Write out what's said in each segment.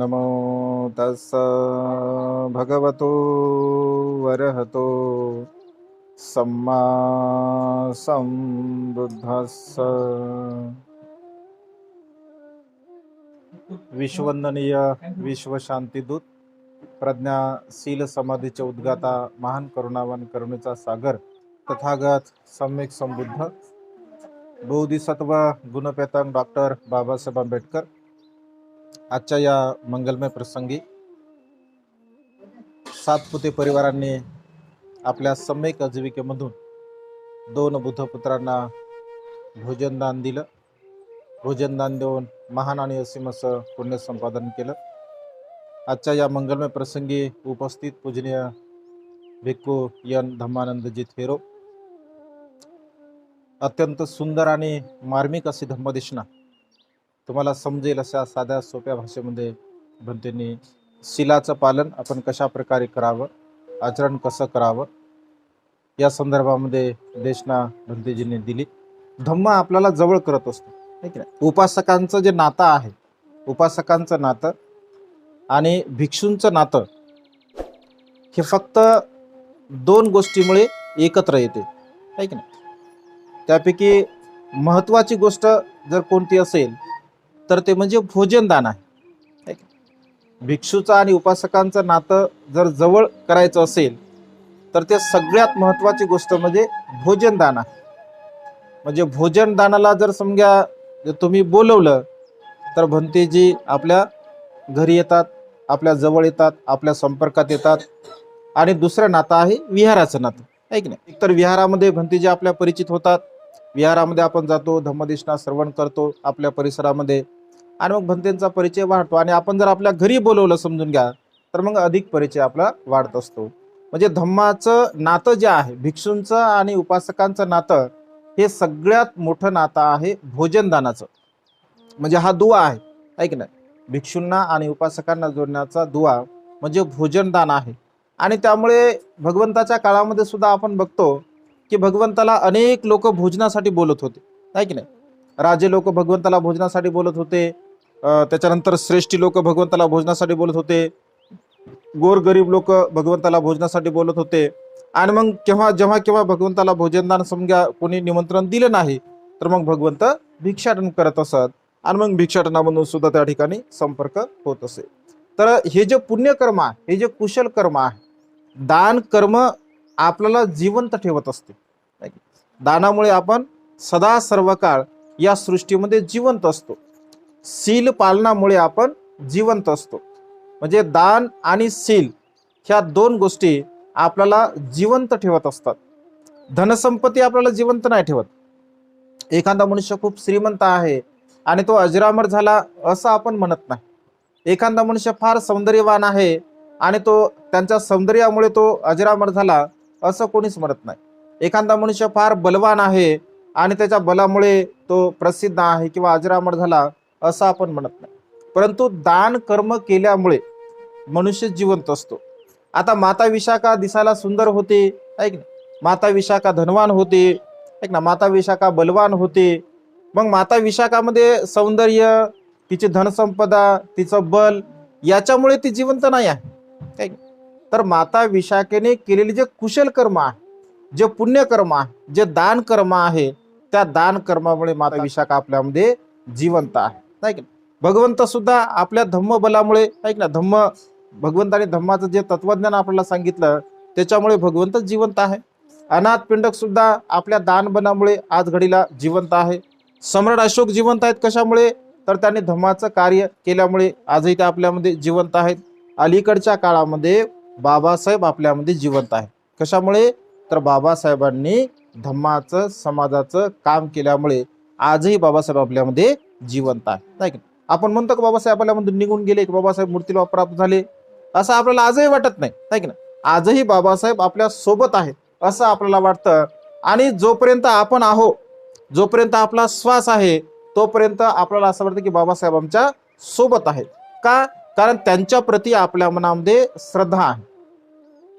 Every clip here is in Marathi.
नमो तस्स भगवतो वरहतो सम्मा संबुद्धस्स। विश्ववंदनीय विश्व शांतीदूत प्रज्ञाशील समाधीचे उद्गाता महान करुणावान करुणेचा सागर तथागत सम्यक संबुद्ध बोधिसत्व गुणपेतन डॉक्टर बाबासाहेब आंबेडकर आजच्या या मंगलमय प्रसंगी सातपुते परिवारांनी आपल्या सम्यक आजीविकेमधून 2 बुद्धपुत्रांना भोजनदान दिलं. भोजनदान देऊन महान आणि असीम असं पुण्य संपादन केलं. आजच्या या मंगलमय प्रसंगी उपस्थित पूजनीय भिक्खू यन धम्मानंदजी थेरो, अत्यंत सुंदर आणि मार्मिक अशी धम्मदेशना तुम्हाला समजेल अशा साध्या सोप्या भाषेमध्ये भंतेंनी शिलाचं पालन आपण कशा प्रकारे करावं, आचरण कसं करावं या संदर्भामध्ये देशना भंतेजींनी दिली. धम्म आपल्याला जवळ करत असतो, नाही की नाही. उपासकांचं जे नातं आहे, उपासकांचं नातं आणि भिक्षूंचं नातं हे फक्त 2 गोष्टीमुळे एकत्र येते, आहे की नाही. त्यापैकी महत्त्वाची गोष्ट जर कोणती असेल तर ते म्हणजे भोजनदान आहे. भिक्षूचं आणि उपासकांचं नातं जर जवळ करायचं असेल तर ते सगळ्यात महत्त्वाची गोष्ट म्हणजे भोजनदान आहे. म्हणजे भोजनदानाला जर समजा तुम्ही बोलवलं तर भंतेजी आपल्या घरी येतात, आपल्या जवळ येतात, आपल्या संपर्कात येतात. आणि दुसरं नातं आहे विहाराचं नातं, आहे की नाही. एकतर विहारामध्ये भंतेजी आपल्या परिचित होतात, विहारामध्ये आपण जातो, धम्मदेशना श्रवण करतो आपल्या परिसरामध्ये आणि मग भंतेंचा परिचय वाढतो. आणि आपण जर आपल्या घरी बोलवलं समजून घ्या तर मग अधिक परिचय आपला वाढत असतो. म्हणजे धम्माचं नातं जे आहे, भिक्षूंचं आणि उपासकांचं नातं हे सगळ्यात मोठं नातं आहे भोजनदानाचं. म्हणजे हा दुवा आहे की नाही. भिक्षूंना आणि उपासकांना जोडण्याचा दुवा म्हणजे भोजनदान आहे. आणि त्यामुळे भगवंताच्या काळामध्ये सुद्धा आपण बघतो की भगवंताला अनेक लोक भोजनासाठी बोलत होते, आहे की नाही. राजे लोक भगवंताला भोजनासाठी बोलत होते, त्याच्यानंतर श्रेष्ठी लोक भगवंताला भोजनासाठी बोलत होते, गोरगरीब लोक भगवंताला भोजनासाठी बोलत होते. आणि मग जेव्हा भगवंताला भोजनदान समजा कोणी निमंत्रण दिलं नाही तर मग भगवंत भिक्षाटन करत असत आणि मग भिक्षाटनामधून सुद्धा त्या ठिकाणी संपर्क होत असे. तर हे जे पुण्यकर्म आहे, हे जे कुशल कर्म आहे, दान कर्म आपल्याला जिवंत ठेवत असते. दानामुळे आपण सदा सर्व काळ या सृष्टीमध्ये जिवंत असतो. शील पालनामुळे आपण जिवंत असतो. म्हणजे दान आणि शील ह्या 2 गोष्टी आपल्याला जिवंत ठेवत असतात. धनसंपत्ती आपल्याला जिवंत नाही ठेवत. एखादा मनुष्य खूप श्रीमंत आहे आणि तो अजरामर झाला असं आपण म्हणत नाही. एखादा मनुष्य फार सौंदर्यवान आहे आणि तो त्यांच्या सौंदर्यामुळे तो अजरामर झाला असं कोणीच म्हणत नाही. एखादा मनुष्य फार बलवान आहे आणि त्याच्या बलामुळे तो प्रसिद्ध आहे किंवा अजरामर झाला असं आपण म्हणत नाही. परंतु दान कर्म केल्यामुळे मनुष्य जिवंत असतो. आता माता विशाखा दिसायला सुंदर होते, ऐक ना. माता विशाखा धनवान होते, ऐक ना. माता विशाखा बलवान होते. मग माता विशाखामध्ये सौंदर्य, तिची धनसंपदा, तिचं बल याच्यामुळे ती जिवंत नाही आहे. तर माता विशाखेने केलेले जे कुशल कर्म आहे, जे पुण्यकर्म आहे, जे दान कर्म आहे, त्या दान कर्मामुळे माता विशाखा आपल्यामध्ये जिवंत आहे. भगवंत सुद्धा आपल्या धम्म बलामुळे, ऐक ना, भगवंताने धम्माचं जे तत्वज्ञान आपल्याला सांगितलं त्याच्यामुळे भगवंत जिवंत आहे. अनाथ पिंडक सुद्धा आपल्या दान बनामुळे आज घडीला जिवंत आहे. सम्राट अशोक जिवंत आहेत कशामुळे, तर त्यांनी धम्माचं कार्य केल्यामुळे आजही ते आपल्यामध्ये जिवंत आहेत. अलीकडच्या काळामध्ये बाबासाहेब आपल्यामध्ये जिवंत आहे. कशामुळे, तर बाबासाहेबांनी धम्माचं समाजाचं काम केल्यामुळे आजही बाबासाहेब आपल्यामध्ये जिवंत आहे. आपण म्हणतो की बाबासाहेब आपल्यामधून निघून गेले, की बाबासाहेब मूर्तीला प्राप्त झाले, असं आपल्याला आजही वाटत नाही, आहे की नाही. आजही बाबासाहेब आपल्या सोबत आहेत असं आपल्याला वाटतं. आणि जोपर्यंत आपण आहो, जोपर्यंत आपला श्वास आहे, तोपर्यंत आपल्याला असं वाटतं की बाबासाहेब आमच्या सोबत आहेत. का, कारण त्यांच्या प्रती आपल्या मनामध्ये श्रद्धा आहे.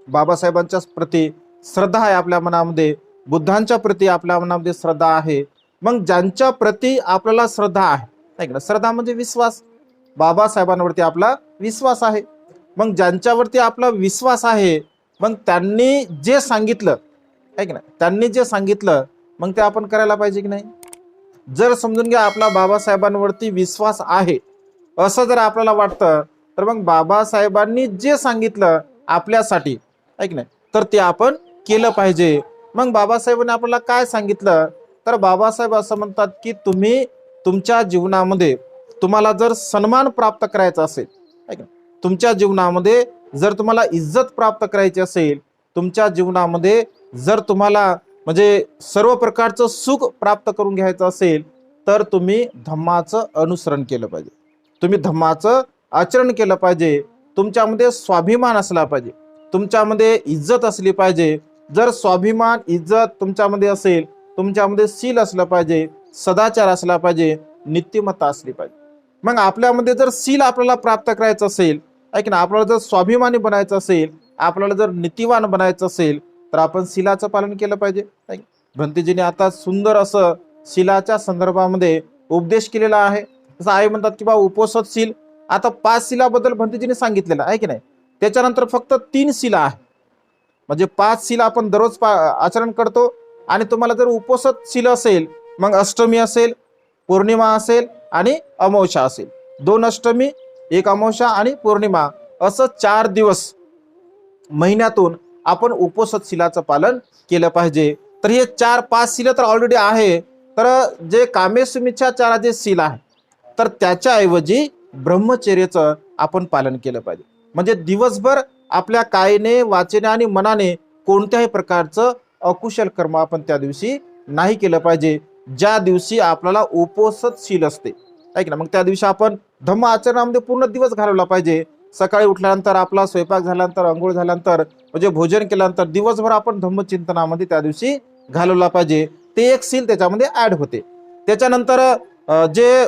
बाबासाहेबांच्या प्रती श्रद्धा आहे आपल्या मनामध्ये, बुद्धांच्या प्रती आपल्या मनामध्ये श्रद्धा आहे. मग ज्यांच्या प्रती आपल्याला श्रद्धा आहे, श्रद्धा म्हणजे विश्वास, बाबासाहेबांवरती आपला विश्वास आहे. मग ज्यांच्यावरती आपला विश्वास आहे, मग त्यांनी जे सांगितलं आहे की नाही, त्यांनी जे सांगितलं मग ते आपण करायला पाहिजे की नाही. जर समजून घ्या आपला बाबासाहेबांवरती विश्वास आहे असं जर आपल्याला वाटतं, तर मग बाबासाहेबांनी जे सांगितलं आपल्यासाठी आहे की नाही, तर ते आपण केलं पाहिजे. मग बाबासाहेबांनी आपल्याला काय सांगितलं, तर बाबासाहेब असं म्हणतात की तुम्ही तुमच्या जीवनामध्ये तुम्हाला जर सन्मान प्राप्त करायचा असेल, आहे की नाही, तुमच्या जीवनामध्ये जर तुम्हाला इज्जत प्राप्त करायची असेल, तुमच्या जीवनामध्ये जर तुम्हाला म्हणजे सर्व प्रकारचं सुख प्राप्त करून घ्यायचं असेल, तर तुम्ही धम्माचं अनुसरण केलं पाहिजे, तुम्ही धम्माचं आचरण केलं पाहिजे. तुमच्यामध्ये स्वाभिमान असला पाहिजे, तुमच्यामध्ये इज्जत असली पाहिजे. जर स्वाभिमान इज्जत तुमच्यामध्ये असेल, तुमच्यामध्ये शील असलं पाहिजे, सदाचार असला पाहिजे, नीतिमत्ता असली पाहिजे. मग आपल्यामध्ये जर शील आपल्याला प्राप्त करायचं असेल, ऐक ना, आपल्याला जर स्वाभिमानी बनायचं असेल, आपल्याला जर नीतिवान बनायचं असेल, तर आपण शीलाचं पालन केलं पाहिजे. भंतेजीने आता सुंदर असं शीलाच्या संदर्भामध्ये उपदेश केलेला आहे. जसं आई म्हणतात की बा उपोषणशील, आता 5 शिलाबद्दल भंतेजीने सांगितलेलं आहे की नाही. त्याच्यानंतर फक्त 3 शिला आहे, म्हणजे 5 शिला आपण दररोज आचरण करतो. आणि तुम्हाला जर उपोषणशील असेल, मग अष्टमी असेल, पौर्णिमा असेल आणि अमावस्या असेल. 2 अष्टमी, 1 अमावस्या आणि पौर्णिमा, असं 4 दिवस महिन्यातून आपण उपोषणशीलाचं पालन केलं पाहिजे. तर हे 4-5 शिला तर ऑलरेडी आहे. तर जे कामेसुमिच्छाचार जे शील आहे, तर त्याच्याऐवजी ब्रह्मचर्याचं आपण पालन केलं पाहिजे. म्हणजे दिवसभर आपल्या कायने, वाचेने आणि मनाने कोणत्याही प्रकारचं अकुशल कर्म आपण त्या दिवशी नाही केलं पाहिजे. ज्या दिवशी आपल्याला उपोषणशील असते, ऐक ना, मग त्या दिवशी आपण धम्म आचरणामध्ये पूर्ण दिवस घालवला पाहिजे. सकाळी उठल्यानंतर, आपला स्वयंपाक झाल्यानंतर, अंघोळ झाल्यानंतर, म्हणजे भोजन केल्यानंतर दिवसभर आपण धम्मचिंतनामध्ये त्या दिवशी घालवला पाहिजे. ते एक शील त्याच्यामध्ये ऍड होते. त्याच्यानंतर जे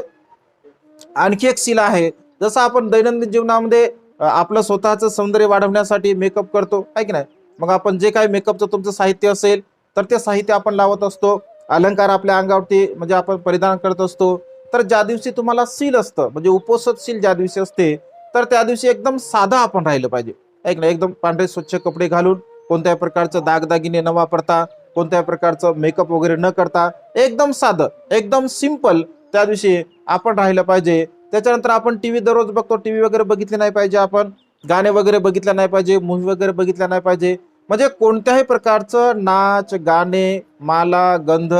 आणखी एक शील आहे, जसं आपण दैनंदिन जीवनामध्ये आपलं स्वतःचं सौंदर्य वाढवण्यासाठी मेकअप करतो, आहे की नाही. मग आपण जे काही मेकअपचं तुमचं साहित्य असेल, तर ते साहित्य आपण लावत असतो. अलंकार आपल्या अंगावरती म्हणजे आपण परिधान करत असतो. तर ज्या दिवशी तुम्हाला शील असतं, म्हणजे उपोषणशील ज्या दिवशी असते, तर त्या दिवशी एकदम साधा आपण राहिलं पाहिजे, ऐक ना. एकदम पांढरे स्वच्छ कपडे घालून, कोणत्याही प्रकारचं दागदागिने न वापरता, कोणत्याही प्रकारचं मेकअप वगैरे न करता, एकदम साधं, एकदम सिंपल त्या दिवशी आपण राहिलं पाहिजे. त्याच्यानंतर आपण टीव्ही दररोज बघतो, टीव्ही वगैरे बघितले नाही पाहिजे, आपण गाणे वगैरे बघितले नाही पाहिजे, मूव्ही वगैरे बघितल्या नाही पाहिजे. म्हणजे कोणत्याही प्रकारचं नाच, गाणे, माला, गंध,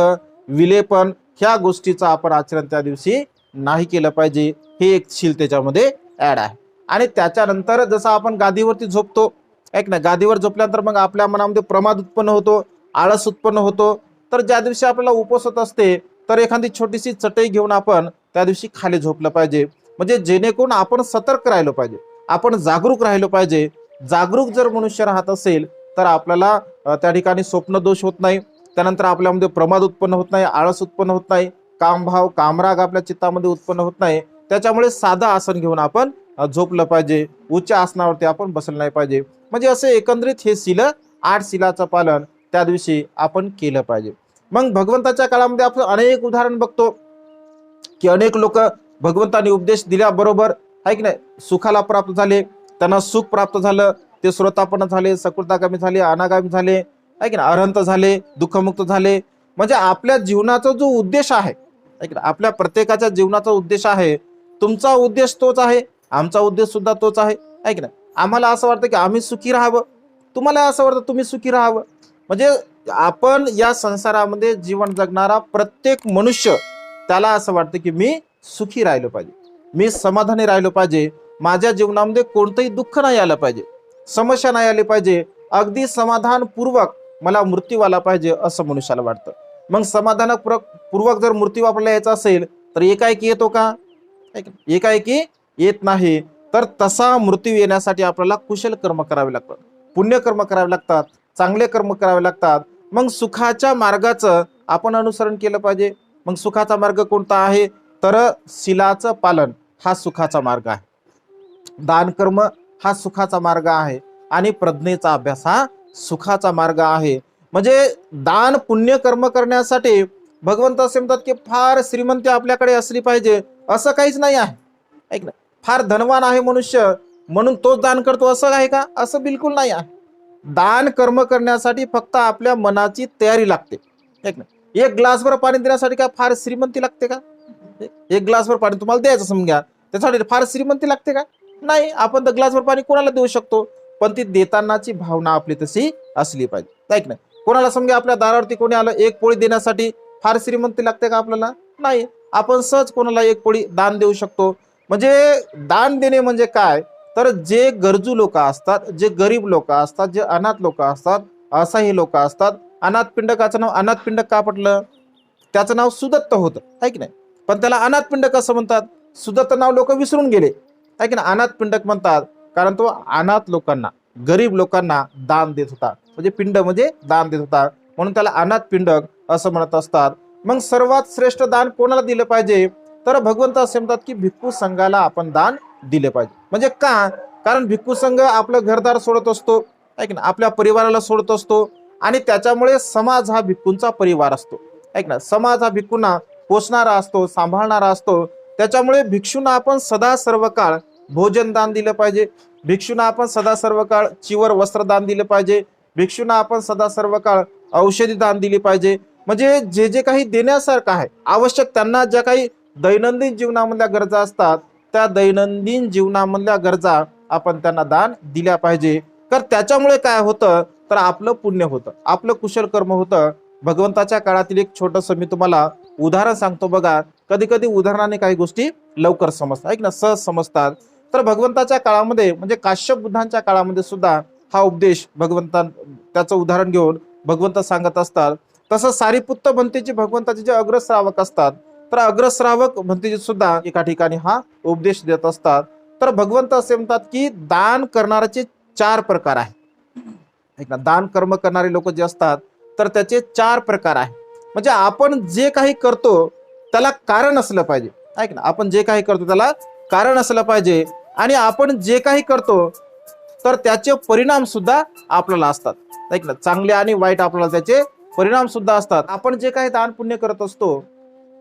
विलेपन ह्या गोष्टीचं आपण आचरण त्या दिवशी नाही केलं पाहिजे. हे एक शील त्याच्यामध्ये ऍड आहे. आणि त्याच्यानंतर जसं आपण गादीवरती झोपतो, ऐक ना, गादीवर झोपल्यानंतर मग आपल्या मनामध्ये प्रमाद उत्पन्न होतो, आळस उत्पन्न होतो. तर ज्या दिवशी आपल्याला उपवास होत असते, तर एखादी छोटीशी चटई घेऊन आपण त्या दिवशी खाली झोपलं पाहिजे. म्हणजे जेणेकरून आपण सतर्क राहिलो पाहिजे, आपण जागरूक राहिलो पाहिजे. जागरूक जर मनुष्य राहत असेल, तर आपल्याला त्या ठिकाणी स्वप्न दोष होत नाही. त्यानंतर आपल्यामध्ये प्रमाद उत्पन्न होत नाही, आळस उत्पन्न होत नाही, कामभाव, कामराग आपल्या चित्तामध्ये उत्पन्न होत नाही. त्याच्यामुळे साधं आसन घेऊन आपण झोपलं पाहिजे, उच्च आसनावरती आपण बसलं नाही पाहिजे. म्हणजे असे एकंदरीत हे शील, 8 शिलाचं पालन त्या दिवशी आपण केलं पाहिजे. मग भगवंताच्या काळामध्ये आपण अनेक उदाहरण बघतो की अनेक लोक भगवंताने उपदेश दिल्याबरोबर, आहे की नाही, सुखाला प्राप्त झाले, त्यांना सुख प्राप्त झालं, ते श्रोतापन्न झाले, सकृतागामी झाले, अनागामी झाले, आहे की नाही, अरहंत झाले, दुःखमुक्त झाले. म्हणजे आपल्या जीवनाचा जो उद्देश आहे, आपल्या प्रत्येकाच्या जीवनाचा उद्देश आहे, तुमचा उद्देश तोच आहे, आमचा उद्देश सुद्धा तोच आहे, की नाही. आम्हाला असं वाटतं की आम्ही सुखी राहावं, तुम्हाला असं वाटतं तुम्ही सुखी राहावं. म्हणजे आपण या संसारामध्ये जीवन जगणारा प्रत्येक मनुष्य, त्याला असं वाटतं की मी सुखी राहिलो पाहिजे, मी समाधानी राहिलो पाहिजे, माझ्या जीवनामध्ये कोणतंही दुःख नाही आलं पाहिजे, समस्या नाही आली पाहिजे, अगदी समाधानपूर्वक मला मृत्यू आला पाहिजे असं मनुष्याला वाटतं. मग समाधानपूर्वक जर मृत्यू आपल्याला यायचा असेल, तर एकाएकी येतो का? एकाएकी येत नाही. तर तसा मृत्यू येण्यासाठी आपल्याला कुशल कर्म करावे लागतात, पुण्यकर्म करावे लागतात, चांगले कर्म करावे लागतात. मग सुखाच्या मार्गाचं आपण अनुसरण केलं पाहिजे. मग सुखाचा मार्ग कोणता आहे? तर शिलाचं पालन हा सुखाचा मार्ग आहे, दान कर्म हा सुखाचा मार्ग आहे, आणि प्रज्ञेचा अभ्यास हा सुखाचा मार्ग आहे. म्हणजे दान पुण्य कर्म करण्यासाठी भगवंत असे म्हणतात की फार श्रीमंती आपल्याकडे असली पाहिजे असं काहीच नाही आहे, ऐक ना. फार धनवान आहे मनुष्य म्हणून तोच दान करतो असं आहे का? असं बिलकुल नाही आहे. दान कर्म करण्यासाठी फक्त आपल्या मनाची तयारी लागते. एक ग्लासभर पाणी देण्यासाठी काय फार श्रीमंती लागते का? एक ग्लासभर पाणी तुम्हाला द्यायचं समजा, त्यासाठी फार श्रीमंती लागते का? नाही. आपण तर ग्लासभर पाणी कोणाला देऊ शकतो, पण ती देतानाची भावना आपली तशी असली पाहिजे. नाही. कोणाला समजा आपल्या दारावरती कोणी आलं, एक पोळी देण्यासाठी फार श्रीमंती लागते का आपल्याला? नाही. आपण सहज कोणाला एक पोळी दान देऊ शकतो. म्हणजे दान देणे म्हणजे काय, तर जे गरजू लोक असतात, जे गरीब लोक असतात, जे अनाथ लोक असतात, असहाय्य लोक असतात. अनाथपिंडकाचं नाव अनाथपिंडक का पडलं? त्याचं नाव सुदत्त होतं, आहे की नाही? पण त्याला अनाथपिंडक असं म्हणतात. सुदत्त नाव लोक विसरून गेले, आहे की नाही? अनाथपिंडक म्हणतात कारण तो अनाथ लोकांना, गरीब लोकांना दान देत होता. म्हणजे पिंड म्हणजे दान देत होता, म्हणून त्याला अनाथपिंडक असं म्हणत असतात. मग सर्वात श्रेष्ठ दान कोणाला दिलं पाहिजे, तर भगवंत असे म्हणतात की भिक्खू संघाला आपण दान दिले पाहिजे. म्हणजे का? कारण भिक्खू संघ आपलं घरदार सोडत असतो, ऐक ना, आपल्या परिवाराला सोडत असतो, आणि त्याच्यामुळे समाज हा भिक्खूंचा परिवार असतो. ऐक ना, समाज हा भिक्खूंना पोसणारा असतो, सांभाळणारा असतो. त्याच्यामुळे भिक्षूंना आपण सदा सर्व काळ भोजन दान दिलं पाहिजे. भिक्षूंना आपण सदा सर्व काळ चिवर वस्त्र दान दिलं पाहिजे. भिक्षूंना आपण सदा सर्व काळ औषधी दान दिली पाहिजे. म्हणजे जे जे काही देण्यासारखं आहे आवश्यक, त्यांना ज्या काही दैनंदिन जीवनामधल्या गरजा असतात, त्या दैनंदिन जीवनामधल्या गरजा आपण त्यांना दान दिल्या पाहिजे. तर त्याच्यामुळे काय होतं, तर आपलं पुण्य होतं, आपलं कुशल कर्म होतं. भगवंताच्या काळातील एक छोटंसं मी तुम्हाला उदाहरण सांगतो बघा. कधी कधी उदाहरणाने काही गोष्टी लवकर समजतात, ऐक ना, सहज समजतात. तर भगवंताच्या काळामध्ये म्हणजे काश्यप बुद्धांच्या काळामध्ये सुद्धा हा उपदेश भगवंतां त्याचं उदाहरण घेऊन भगवंत सांगत असतात. तसं सारीपुत्त भंतेजी भगवंताचे जे अग्रश्रावक असतात, तर अग्रश्रावक भंतेजी सुद्धा एका ठिकाणी हा उपदेश देत असतात. तर भगवंत असे म्हणतात की दान करणाऱ्याचे 4 प्रकार आहे. ऐक ना, दान कर्म करणारे लोक जे असतात, तर त्याचे 4 प्रकार आहे. म्हणजे आपण जे काही करतो त्याला कारण असलं पाहिजे. ऐक ना, आपण जे काही करतो त्याला कारण असलं पाहिजे, आणि आपण जे काही करतो तर त्याचे परिणाम सुद्धा आपल्याला असतात. ऐक ना, चांगले आणि वाईट आपल्याला त्याचे परिणाम सुद्धा असतात. आपण जे काही दान पुण्य करत असतो,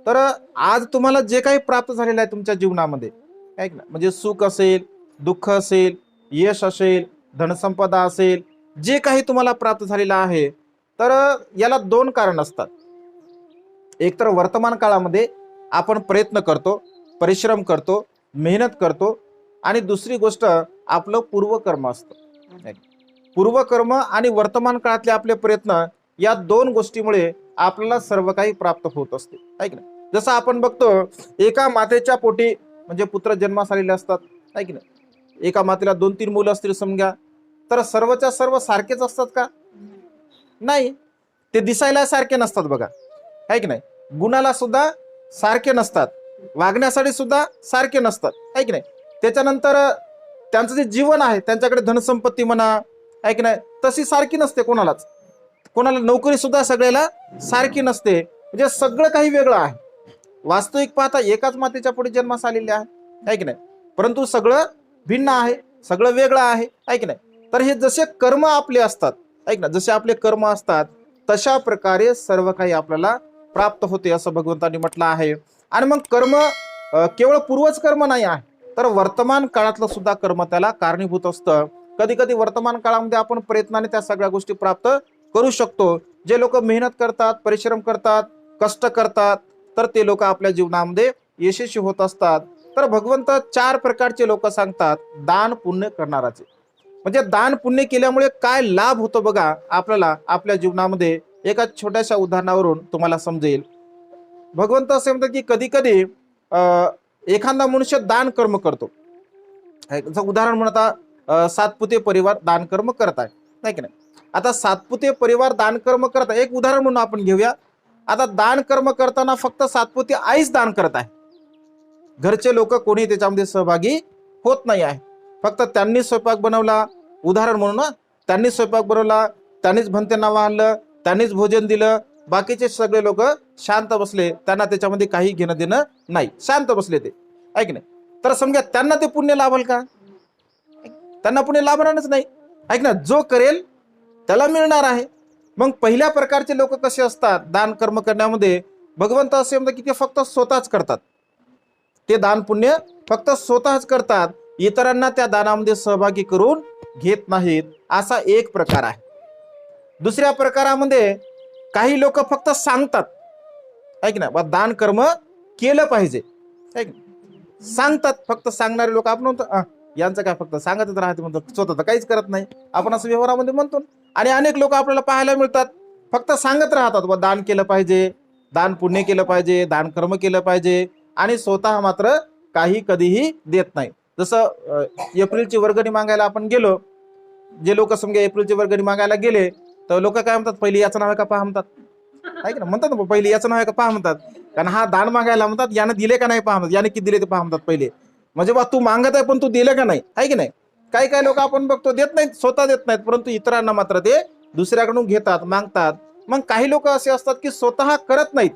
तर आज तुम्हाला जे काही प्राप्त झालेलं आहे तुमच्या जीवनामध्ये, ऐक ना, म्हणजे सुख असेल, दुःख असेल, यश असेल, धनसंपदा असेल, जे काही तुम्हाला प्राप्त झालेलं आहे, तर याला 2 कारण असतात. एक तर वर्तमान काळामध्ये आपण प्रयत्न करतो, परिश्रम करतो, मेहनत करतो, आणि दुसरी गोष्ट आपलं पूर्वकर्म असतं. पूर्वकर्म आणि वर्तमान काळातले आपले प्रयत्न, या 2 गोष्टीमुळे आपल्याला सर्व काही प्राप्त होत असते. ऐक ना, जसं आपण बघतो एका मातेच्या पोटी म्हणजे पुत्र जन्मास आलेले असतात, ऐक ना, एका मातेला 2-3 मुलं असतील समजा, तर सर्वच्या सर्व सारखेच असतात का? नाही. ते दिसायला सारखे नसतात बघा, आहे की नाही? गुणाला सुद्धा सारखे नसतात, वागण्यासाठी सुद्धा सारखे नसतात, आहे की नाही? त्याच्यानंतर त्यांचं जे जीवन आहे, त्यांच्याकडे धनसंपत्ती म्हणा, आहे की नाही, तशी सारखी नसते कोणालाच. कोणाला नोकरी सुद्धा सगळ्याला सारखी नसते. म्हणजे सगळं काही वेगळं आहे. वास्तविक पाहता एकाच मातेच्या पुढे जन्मास आलेले आहे की नाही, परंतु सगळं भिन्न आहे, सगळं वेगळं आहे की नाही? तर हे जसे कर्म आपले असतात, ऐक ना, जसे आपले कर्म असतात, तशा प्रकारे सर्व काही आपल्याला प्राप्त होते असं भगवंतांनी म्हटलं आहे. आणि मग कर्म केवळ पूर्वच कर्म नाही आहे, तर वर्तमान काळातलं सुद्धा कर्म त्याला कारणीभूत असतं. कधी कधी वर्तमान काळामध्ये आपण प्रयत्नाने त्या सगळ्या गोष्टी प्राप्त करू शकतो. जे लोक मेहनत करतात, परिश्रम करतात, कष्ट करतात, तर ते लोक आपल्या जीवनामध्ये यशस्वी होत असतात. तर भगवंत 4 प्रकारचे लोक सांगतात दान पुण्य करणाराचे. म्हणजे दान पुण्य केल्यामुळे काय लाभ होतो बघा आपल्याला आपल्या जीवनामध्ये, एका छोट्याशा उदाहरणावरून तुम्हाला समजेल. भगवंत असे म्हणतात की कधी कधी एखादा मनुष्य दान कर्म करतो. उदाहरण म्हणता सातपुते परिवार दान कर्म करत आहे, नाही की नाही? आता सातपुते परिवार दान कर्म करत आहे, एक उदाहरण म्हणून आपण घेऊया. आता दान कर्म करताना फक्त सातपुते आईच दान करत आहे, घरचे लोक कोणी त्याच्यामध्ये सहभागी होत नाही आहे. फक्त त्यांनी स्वयंपाक बनवला, उदाहरण म्हणून ना, त्यांनी स्वयंपाक बनवला, त्यांनीच भंतेना आणलं, त्यांनीच भोजन दिलं, बाकीचे सगळे लोक शांत बसले, त्यांना त्याच्यामध्ये काही घेणं देणं नाही, शांत बसले ते, ऐक नाही. तर समजा त्यांना ते पुण्य लाभल का? त्यांना पुण्य लाभणारच नाही, ऐक ना. जो करेल त्याला मिळणार आहे. मग पहिल्या प्रकारचे लोक कसे असतात दान कर्म करण्यामध्ये, भगवंत असे म्हणतात की ते फक्त स्वतःच करतात, ते दान पुण्य फक्त स्वतःच करतात, इतरांना त्या दानामध्ये सहभागी करून घेत नाहीत, असा एक प्रकार आहे. दुसऱ्या प्रकारामध्ये काही लोक फक्त सांगतात, ऐक ना, बा दान कर्म केलं पाहिजे, ऐक सांगतात, फक्त सांगणारे लोक आपण म्हणतो यांचं काय फक्त सांगतच राहते म्हणतो, स्वतः तर काहीच करत नाही, आपण असं व्यवहारामध्ये म्हणतो. आणि अनेक लोक आपल्याला पाहायला मिळतात फक्त सांगत राहतात, बा दान केलं पाहिजे, दान पुण्य केलं पाहिजे, दान कर्म केलं पाहिजे, आणि स्वतः मात्र काही कधीही देत नाही. जसं एप्रिलची वर्गणी मागायला आपण गेलो, जे लोक समजा एप्रिलची वर्गणी मागायला गेले तर लोक काय म्हणतात, पहिली याचं नाव आहे का पहा म्हणतात, आहे ना, म्हणतात ना, पहिली याचं नाव आहे का पहा म्हणतात, कारण हा दान मागायला म्हणतात, यानं दिले का नाही पहा म्हणतात, याने किती दिले ते पहा म्हणतात पहिले. म्हणजे बा तू मागत आहे पण तू दिले का नाही, आहे की नाही. काही काही लोक आपण बघतो देत नाहीत, स्वतः देत नाहीत, परंतु इतरांना मात्र ते दुसऱ्याकडून घेतात, मागतात. मग काही लोक असे असतात की स्वतः करत नाहीत,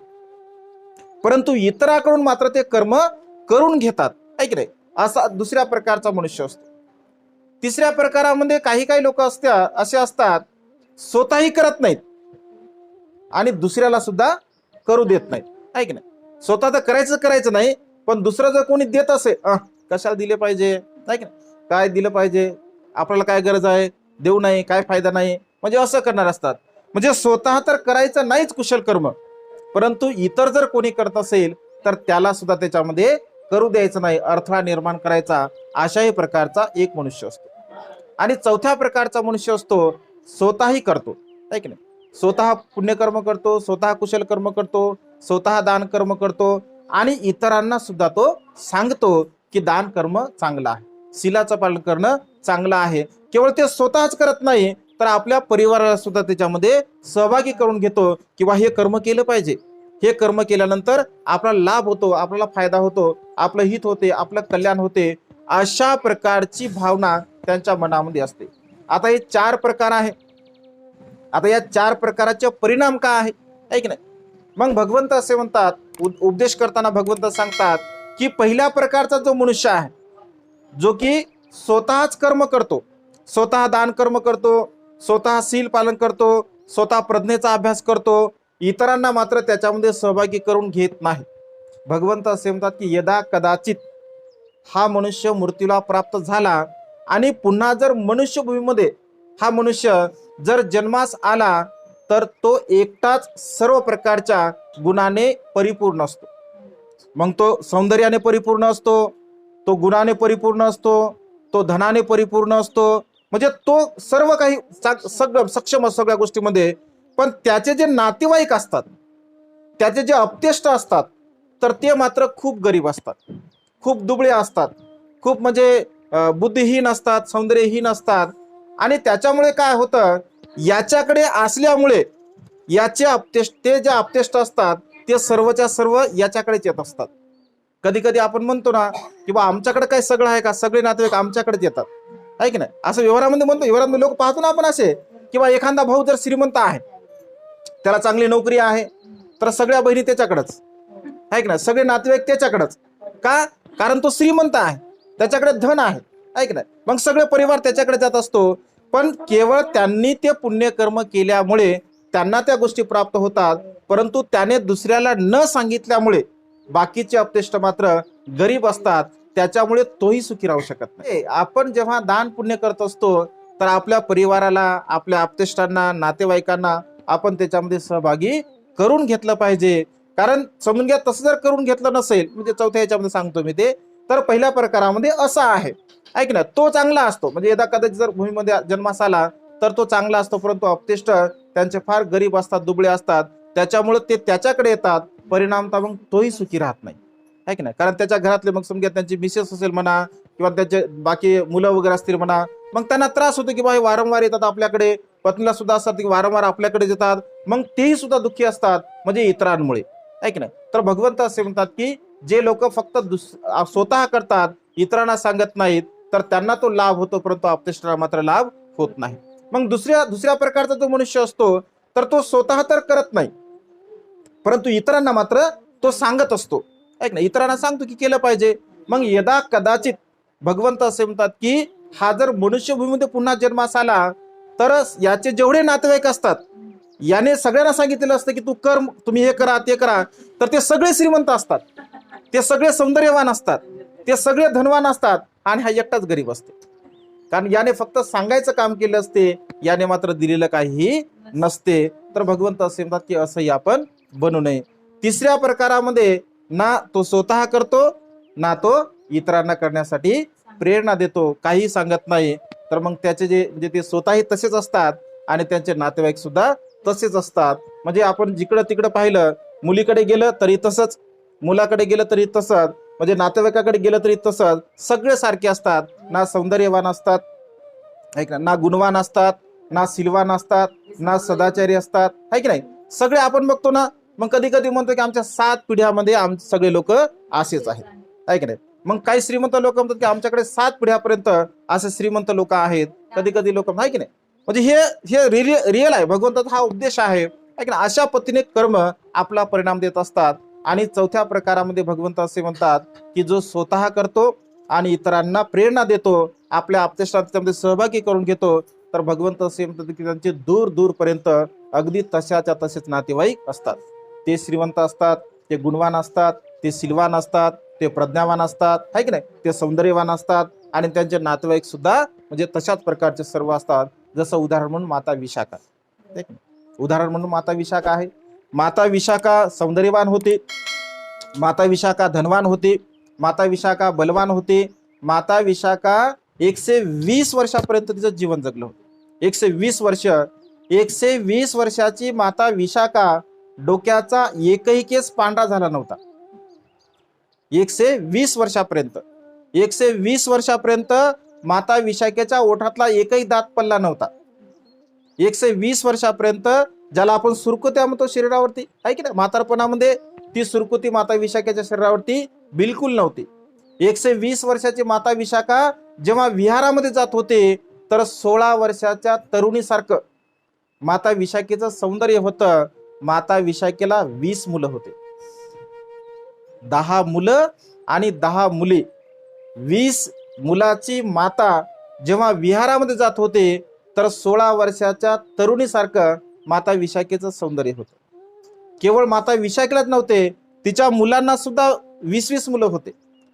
परंतु इतरांकडून मात्र ते कर्म करून घेतात, आहे की नाही. असा दुसऱ्या प्रकारचा मनुष्य असतो. तिसऱ्या प्रकारामध्ये काही काही लोक असे असतात, स्वतःही करत नाहीत आणि दुसऱ्याला सुद्धा करू देत नाहीत, आहे की नाही. स्वतः तर करायचं नाही, पण दुसरं जर कोणी देत असे, कशाला दिले पाहिजे, आहे की नाही, काय दिलं पाहिजे, आपल्याला काय गरज आहे, देऊ नाही, काय फायदा नाही, म्हणजे असं करणार असतात. म्हणजे स्वतः तर करायचं नाहीच कुशल कर्म, परंतु इतर जर कोणी करत असेल तर त्याला सुद्धा त्याच्यामध्ये करू द्यायचं नाही, अडथळा निर्माण करायचा, अशाही प्रकारचा एक मनुष्य असतो. आणि चौथ्या प्रकारचा मनुष्य असतो, स्वतःही करतो, आहे की नाही, स्वतः पुण्यकर्म करतो, स्वतः कुशल कर्म करतो, स्वतः दान कर्म करतो, आणि इतरांना सुद्धा तो सांगतो की दान कर्म चांगलं आहे, शीलाचं पालन करणं चांगलं आहे. केवळ ते स्वतःच करत नाही तर आपल्या परिवाराला सुद्धा त्याच्यामध्ये सहभागी करून घेतो, किंवा हे कर्म केलं पाहिजे, हे कर्म केल्यानंतर आपला लाभ होतो, आपल्याला फायदा होतो, आपलं हित होते, आपलं कल्याण होते, अशा प्रकारची भावना त्यांच्या मनामध्ये असते. आता हे 4 प्रकार आहे. आता या 4 प्रकाराचे परिणाम काय आहे की नाही. मग भगवंत असे म्हणतात, उपदेश करताना भगवंत सांगतात की पहिल्या प्रकारचा जो मनुष्य आहे, जो की स्वतःच कर्म करतो, स्वतः दान कर्म करतो, स्वतः शील पालन करतो, स्वतः प्रज्ञेचा अभ्यास करतो, इतरांना मात्र त्याच्यामध्ये सहभागी करून घेत नाही. भगवंत असे म्हणतात की यदा कदाचित हा मनुष्य मृत्यूला प्राप्त झाला आणि पुन्हा जर मनुष्यभूमीमध्ये हा मनुष्य जर जन्मास आला तर तो एकटाच सर्व प्रकारच्या गुणाने परिपूर्ण असतो. मग तो सौंदर्याने परिपूर्ण असतो, तो गुणाने परिपूर्ण असतो, तो धनाने परिपूर्ण असतो, म्हणजे तो सर्व काही सगळं सक्षम असतो सगळ्या गोष्टीमध्ये. पण त्याचे जे नातेवाईक असतात, त्याचे जे अपतेष्ट असतात, तर ते मात्र खूप गरीब असतात, खूप दुबळे असतात, खूप म्हणजे बुद्धिहीन असतात, सौंदर्यहीन असतात. आणि त्याच्यामुळे काय होतं, याच्याकडे असल्यामुळे याचे अपतेष्ट, ते जे अपतेष्ट असतात ते सर्वच्या सर्व याच्याकडेच येत असतात. कधी कधी आपण म्हणतो ना की बा आमच्याकडे काय सगळं आहे का, सगळे नातेवाईक आमच्याकडेच येतात, आहे की नाही. असं व्यवहारामध्ये म्हणतो, व्यवहारामध्ये लोक पाहतो ना आपण असे, किंवा एखादा भाऊ जर श्रीमंत आहे, त्याला चांगली नोकरी आहे, तर सगळ्या बहिणी त्याच्याकडेच, आहे की नाही, सगळे नातेवाईक त्याच्याकडेच. का? कारण तो श्रीमंत आहे, त्याच्याकडे धन आहे की नाही. मग सगळे परिवार त्याच्याकडे जात असतो. पण केवळ त्यांनी ते पुण्यकर्म केल्यामुळे त्यांना त्या गोष्टी प्राप्त होतात, परंतु त्याने दुसऱ्याला न सांगितल्यामुळे बाकीचे अपतेष्ट मात्र गरीब असतात, त्याच्यामुळे तोही सुखी राहू शकत नाही. आपण जेव्हा दान पुण्य करत असतो तर आपल्या परिवाराला, आपल्या अपतेष्टांना, नातेवाईकांना आपण त्याच्यामध्ये सहभागी करून घेतलं पाहिजे. कारण समजून घ्या, तसं जर करून घेतलं नसेल, म्हणजे चौथ्या याच्यामध्ये सांगतो मी ते, तर पहिल्या प्रकारामध्ये असा आहे, ऐक ना, तो चांगला असतो, म्हणजे यदा कदाचित जर भूमीमध्ये जन्मास आला तर तो चांगला असतो, परंतु अपतेष्ट त्यांचे फार गरीब असतात, दुबळे असतात, त्याच्यामुळे ते त्याच्याकडे येतात, परिणामता मग तोही सुखी राहत नाही, आहे की नाही. कारण त्याच्या घरातले, मग समजा त्यांची मिसेस असेल म्हणा, किंवा त्याचे बाकी मुलं वगैरे असतील म्हणा, मग त्यांना त्रास होतो की बा हे वारंवार येतात आपल्याकडे, पत्नीला सुद्धा असतात की वारंवार आपल्याकडे येतात, मग तेही सुद्धा दुःखी असतात, म्हणजे इतरांमुळे, आहे की नाही. तर भगवंत असे म्हणतात की जे लोक फक्त स्वतः करतात, इतरांना सांगत नाहीत, तर त्यांना तो लाभ होतो, परंतु अपतेष्टाला मात्र लाभ होत नाही. मग दुसऱ्या प्रकारचा जो मनुष्य असतो, तर तो स्वतः तर करत नाही, परंतु इतरांना मात्र तो सांगत असतो, ऐक ना, इतरांना सांगतो की केलं पाहिजे. मग यदा कदाचित भगवंत असे म्हणतात की हा जर मनुष्यभूमीमध्ये पुन्हा जन्मास आला तर याचे जेवढे नातेवाईक असतात, याने सगळ्यांना सांगितलेलं असतं की तू कर, तुम्ही हे करा, ते करा, तर ते सगळे श्रीमंत असतात, ते सगळे सौंदर्यवान असतात, ते सगळे धनवान असतात, आणि हा एकटाच गरीब असतो. कारण याने फक्त सांगायचं काम केलं असते, याने मात्र दिलेलं काही नसते. तर भगवंत असे म्हणतात की असंही आपण बनू नये. तिसऱ्या प्रकारामध्ये ना तो स्वतः करतो, ना तो इतरांना करण्यासाठी प्रेरणा देतो, काही सांगत नाही. तर मग त्याचे जे म्हणजे ते स्वतःही तसेच असतात आणि त्यांचे नातेवाईक सुद्धा तसेच असतात. म्हणजे आपण जिकडं तिकडं पाहिलं, मुलीकडे गेलं तरी तसंच, मुलाकडे गेलं तरी तसंच, म्हणजे नातेवाईकाकडे गेलं तरी तसंच, सगळे सारखे असतात. ना सौंदर्यवान असतात, ऐक ना, ना गुणवान असतात, ना सिलवान असतात, ना सदाचारी असतात, है की नाही. सगळे आपण बघतो ना. मग कधी कधी म्हणतो की आमच्या 7 पिढ्यामध्ये सगळे लोक असेच आहेत, है की नाही. मग काही श्रीमंत लोक म्हणतात की आमच्याकडे 7 पिढ्यापर्यंत असे श्रीमंत लोक आहेत. कधी कधी लोक, आहे की नाही. म्हणजे हे हे रिअल आहे, भगवंताचा हा उपदेश आहे, है की नाही. अशा पद्धतीने कर्म आपला परिणाम देत असतात. आणि चौथ्या प्रकारामध्ये भगवंत असे म्हणतात की जो स्वतः करतो आणि इतरांना प्रेरणा देतो, आपल्या आपतेष्टात त्यामध्ये सहभागी करून घेतो, तर भगवंत असे म्हणतात की त्यांचे दूर दूरपर्यंत अगदी तशाच्या तसेच नातेवाईक असतात. ते श्रीमंत असतात, ते गुणवान असतात, ते सिलवान असतात, ते प्रज्ञावान असतात, है की नाही, ते सौंदर्यवान असतात, आणि त्यांचे नातेवाईक सुद्धा म्हणजे तशाच प्रकारचे सर्व असतात. जसं उदाहरण म्हणून माता विशाखा, उदाहरण म्हणून माता विशाखा आहे. माता विशाखा सौंदर्यवान होते, माता विशाखा धनवान होते, माता विशाखा बलवान होते. माता विशाखा 120 वर्षापर्यंत तिचं जीवन जगलं होतं. 120 वर्ष, 120 वर्षाची माता विशाखा, डोक्याचा एकही केस पांढरा झाला नव्हता. 120 वर्षापर्यंत, 120 वर्षापर्यंत माता विशाखेच्या ओठातला एकही दात पडला नव्हता. 120 वर्षापर्यंत, ज्याला आपण सुरकुत्या म्हणतो शरीरावरती, आहे की नाही, म्हातारपणामध्ये ती सुरकुती माता विशाखेच्या शरीरावरती बिलकुल नव्हती. 120 वर्षाची माता विशाखा जेव्हा विहारामध्ये जात होते, तर 16 वर्षाच्या तरुणीसारखं माता विशाखेचं सौंदर्य होतं. माता विशाखेला 20 मुलं होते, 10 मुलं आणि 10 मुली. 20 मुलाची माता जेव्हा विहारामध्ये जात होते, तर 16 वर्षाच्या तरुणीसारखं माता विशाखेचं सौंदर्य होतं. केवळ माता विशाखेलाच नव्हते, तिच्या मुलांना सुद्धा 20-20 मुलं होते,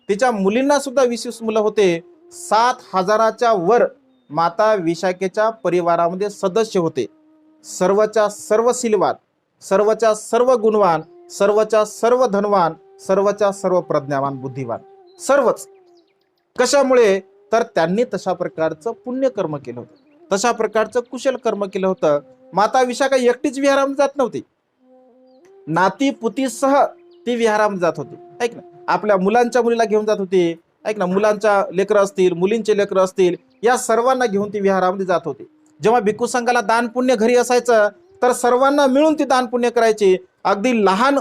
तिच्या मुलींना सुद्धा 20-20 मुलं होते. 7,000च्या वर माता विशाखेच्या परिवारामध्ये सदस्य होते. सर्वच्या सर्व सिलवान, सर्वच्या सर्व गुणवान, सर्वच्या सर्व धनवान, सर्वच्या सर्व प्रज्ञावान, बुद्धिवान, सर्वच. कशामुळे? तर त्यांनी तशा प्रकारचं पुण्यकर्म केलं होतं, तशा प्रकारचं कुशल कर्म केलं होतं. माता विशाखा एकटीच विहारामध्ये जात नव्हती, नाती पुतीसह ती विहारामध्ये जात होती, ऐक ना. आपल्या मुलांच्या मुलीला घेऊन जात होती, ऐक ना, मुलांच्या लेकरं असतील, मुलींचे लेकरं असतील, या सर्वांना घेऊन ती विहारामध्ये जात होती. जेव्हा भिक्खू संघाला दान पुण्य घरी असायचं, तर सर्वांना मिळून ती दान पुण्य करायची. अगदी लहान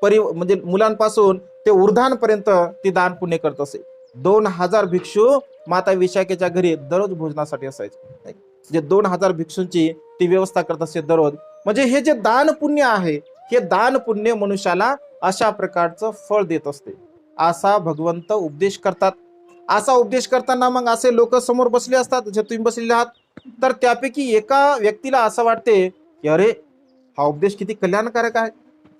म्हणजे मुलांपासून ते वृद्धांपर्यंत ती दान पुण्य करत असे. 2000 भिक्षू माता विशाखेच्या घरी दररोज भोजनासाठी असायचे. जे 2000 भिक्षूंची ती व्यवस्था करत असे दररोज. म्हणजे हे जे दान पुण्य आहे, हे दान पुण्य मनुष्याला अशा प्रकारचं फळ देत असते, असा भगवंत उपदेश करतात. असा उपदेश करताना मग असे लोक समोर बसले असतात, जे तुम्ही बसलेले आहात, तर त्यापैकी एका व्यक्तीला असं वाटते की अरे, हा उपदेश किती कल्याणकारक आहे,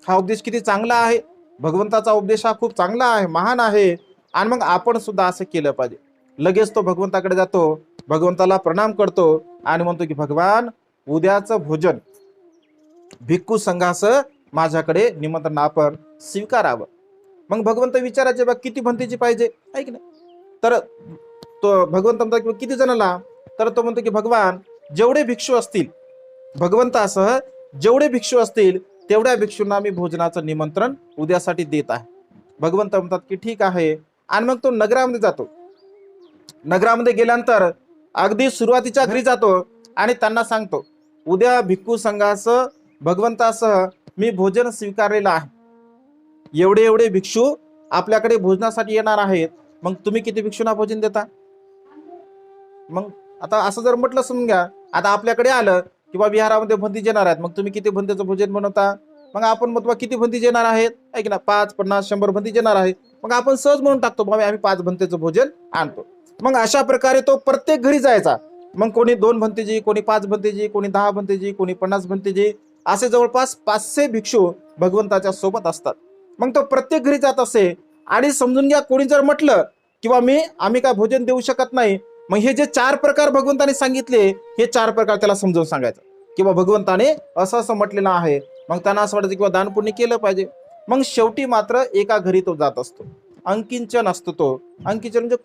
हा उपदेश किती चांगला आहे, भगवंताचा उपदेश हा खूप चांगला आहे, महान आहे, आणि मग आपण सुद्धा असं केलं पाहिजे. लगेच तो भगवंताकडे जातो, भगवंताला प्रणाम करतो आणि म्हणतो की भगवान, उद्याचं भोजन भिक्खू संघाचं माझ्याकडे निमंत्रण आपण स्वीकारावं. मग भगवंत विचारायचे, बघ किती भंतीची पाहिजे, ऐक ना. तर तो भगवंत म्हणतो किती जणांना, तर तो म्हणतो की भगवान, जेवढे भिक्षू असतील, भगवंतासह जेवढे भिक्षू असतील तेवढ्या भिक्षूंना मी भोजनाचं निमंत्रण उद्यासाठी देत आहे. भगवंत म्हणतात की ठीक आहे. आणि मग तो नगरामध्ये जातो. नगरामध्ये गेल्यानंतर अगदी सुरुवातीच्या घरी जातो आणि त्यांना सांगतो, उद्या भिक्खू संघासह भगवंतासह मी भोजन स्वीकारलेलं आहे, एवढे एवढे भिक्षू आपल्याकडे भोजनासाठी येणार आहेत, मग तुम्ही किती भिक्षूंना भोजन देता. मग आता असं जर म्हटलं, समजून घ्या, आता आपल्याकडे आलं किंवा विहारामध्ये भंती येणार आहेत, मग तुम्ही किती भंतीचं भोजन बनवता. मग आपण म्हणतो किती भंती येणार आहेत, ऐक ना, 5, 50, 100 भंती येणार आहेत. मग आपण सहज म्हणून टाकतो, बाबा आम्ही 5 भंतेचं भोजन आणतो. मग अशा प्रकारे तो प्रत्येक घरी जायचा. मग कोणी 2 भंतेजी, कोणी 5 भंतेजी, कोणी 10 भंतेजी, कोणी 50 भंतेजी, असे जवळपास 500 भिक्षू भगवंताच्या सोबत असतात. मग तो प्रत्येक घरी जात असे आणि समजून घ्या कोणी जर म्हटलं किंवा आम्ही काय भोजन देऊ शकत नाही, मग हे जे 4 प्रकार भगवंताने सांगितले, हे 4 प्रकार त्याला समजावून सांगायचं किंवा भगवंताने असं असं म्हटलेलं आहे. मग त्यांना असं वाटायचं किंवा दान पुण्य केलं पाहिजे. मग शेवटी मात्र एका घरी तो जात असतो. अंकिंचन असतो तो. अंकिंचन म्हणजे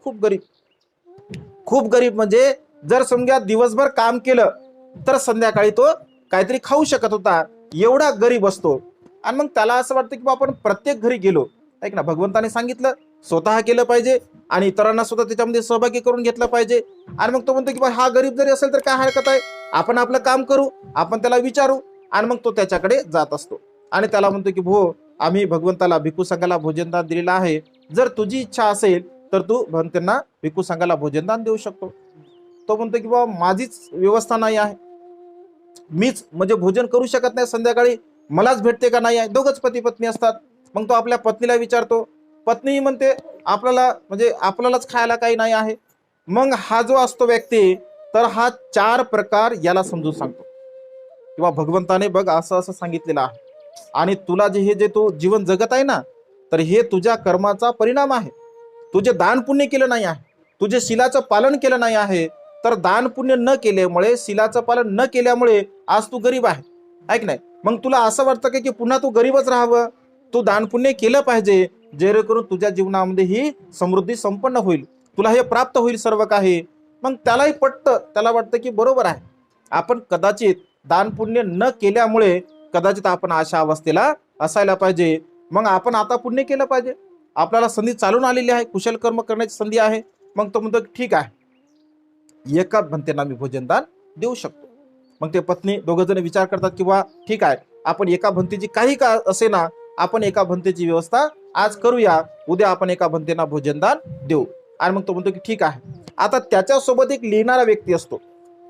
खूप गरीब म्हणजे जर समजा दिवसभर काम केलं तर संध्याकाळी तो काहीतरी खाऊ शकत होता, एवढा गरीब असतो. आणि मग त्याला असं वाटतं की आपण प्रत्येक घरी गेलो, ऐक ना, भगवंताने सांगितलं स्वतः केलं पाहिजे आणि इतरांना सुद्धा त्याच्यामध्ये सहभागी करून घेतलं पाहिजे. आणि मग तो म्हणतो की हा गरीब जरी असेल तर काय हरकत आहे, आपण आपलं काम करू, आपण त्याला विचारू. आणि मग तो त्याच्याकडे जात असतो आणि त्याला म्हणतो की भो, आम्ही भगवंताला भिक्खू संघाला भोजनदान दिलेलं आहे, जर तुझी इच्छा असेल तर तू भंतेंना भिक्खू संघाला भोजनदान देऊ शकतो. तो म्हणतो की बाबा माझीच व्यवस्था नाही आहे, मीच म्हणजे भोजन करू शकत नाही संध्याकाळी, मलाच भेटते का नाही आहे. दोघच पती पत्नी असतात. मग तो आपल्या पत्नीला विचारतो, पत्नी म्हणते आपल्याला म्हणजे आपल्यालाच खायला काही नाही आहे. मग हा जो असतो व्यक्ती, तर हा 4 प्रकार याला समजून सांगतो किंवा भगवंताने बघ असं असं सांगितलेलं आहे आणि तुला जे तू जीवन जगत आहे ना, तर हे तुझ्या कर्माचा परिणाम आहे. तुझे दान पुण्य केलं नाही आहे, तुझे शिलाचं पालन केलं नाही आहे, तर दान पुण्य न केल्यामुळे, शिलाचं पालन न केल्यामुळे आज तू गरीब आहे, ऐक नाही. मग तुला असं वाटतं की पुन्हा तू गरीबच राहावं, तू दान पुण्य केलं पाहिजे, जेणेकरून तुझ्या जीवनामध्ये ही समृद्धी संपन्न होईल, तुला हे प्राप्त होईल सर्व काही. मग त्यालाही पटतं, त्याला वाटतं की बरोबर आहे, आपण कदाचित दान पुण्य न केल्यामुळे कदाचित आपण अशा अवस्थेला असायला पाहिजे. मग आपण आता पुण्य केलं पाहिजे, आपल्याला संधी चालून आलेली आहे, कुशल कर्म करण्याची संधी आहे. मग तो म्हणतो ठीक आहे, एका भंतेना मी भोजनदान देऊ शकतो. मग ते पत्नी दोघं जण विचार करतात किंवा ठीक आहे, आपण एका भंतेची काही का असे ना, आपण एका भंतेची व्यवस्था आज करूया, उद्या आपण एका भंतेना भोजनदान देऊ. आणि मग तो म्हणतो की ठीक आहे. आता त्याच्यासोबत एक लिहिणारा व्यक्ती असतो,